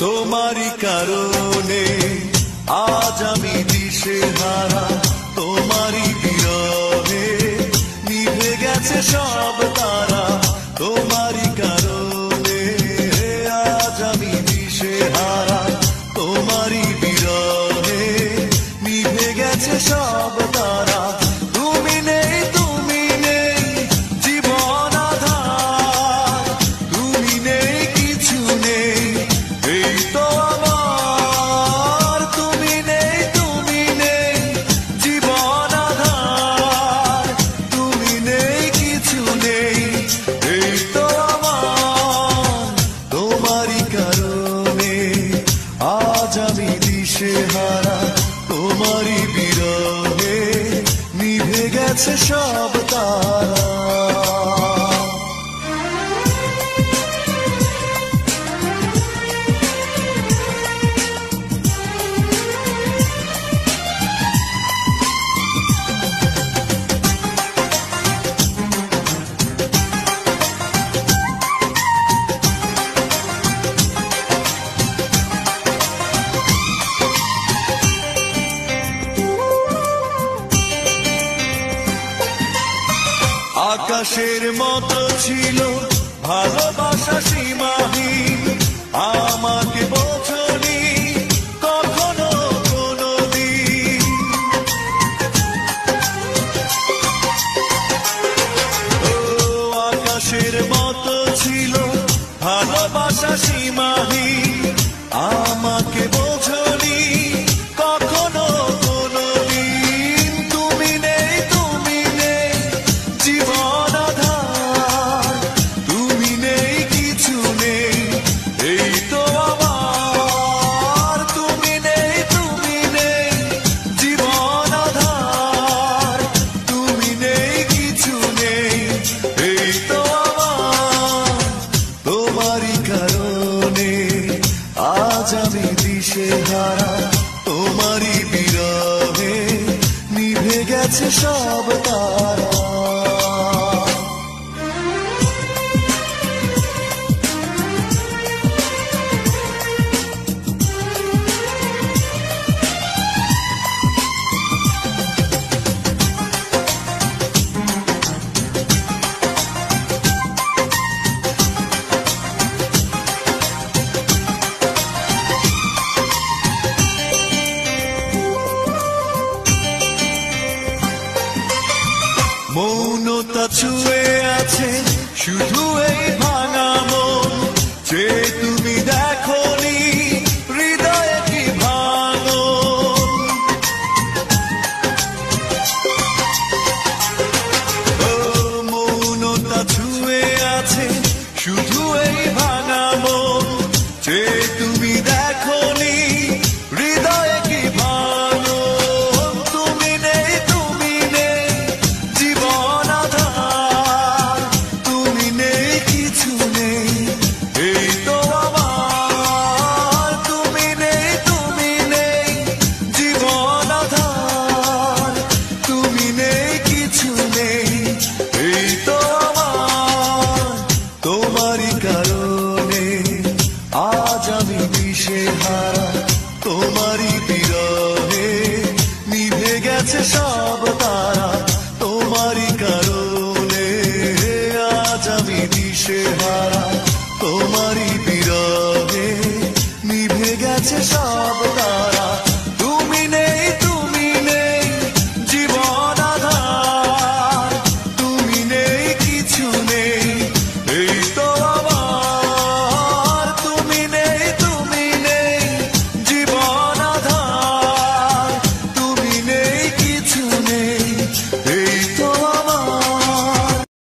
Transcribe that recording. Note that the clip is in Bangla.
তোমারই কারণে আজ আমি দিশেহারা, তোমারই বিরহে নিভে গেছে সব তারা। তোমারই কারণে আজ আমি দিশেহারা, তোমারই বিরহে নিভে গেছে সব তারা। তুমি নেই, তুমি নেই জীবন আধার, তুমি নেই, কিছু নেই এই তো আমার। তুমি নেই, তুমি নেই জীবন আধার, তুমি নেই, কিছু নেই এই তো আমার। তোমারই কারণে আজ আমি দিশেহারা, তোমারই বিরহে নিভে গেছে সব তারা। আকাশের মতো ছিল ভালোবাসা সীমাহীন, আমাকে বোঝনি কখনো কোনোদিন। ও আকাশের মতো ছিল ভালোবাসা সীমাহীন, আমাকে বোঝনি কখনো কোনোদিন। তুমি নেই, তুমি নেই জীবন আধার, তুমি নেই, কিছু নেই এই তো আমার। তুমি নেই, তুমি নেই জীবন আধার, তুমি নেই, কিছু নেই এই তো আমার। তোমারই কারণে আজ আমি দিশেহারা, তোমারই বিরহে নিভে গেছে সব তারা। মৌনতা ছুঁয়ে আছে শুধু এই ভাঙা মন, যে তুমি দেখোনি হৃদয়ে কি ভাঙন। ও মৌনতা ছুঁয়ে আছে শুধু এই ভাঙা মন, যে তুমি দেখোনি হৃদয়ে কি ভাঙন। তুমি নেই, তুমি নেই জীবন আধার, তুমি নেই, কিছু নেই এই তো আমার। তুমি নেই, তুমি নেই জীবন আধার, তুমি নেই, কিছু নেই এই তো আমার। তোমারই কারণে আজ আমি দিশেহারা, তোমারই বিরহে নিভে গেছে সব তারা। তোমারই কারণে আজ আমি দিশেহারা, তোমারই বিরহে নিভে গেছে সব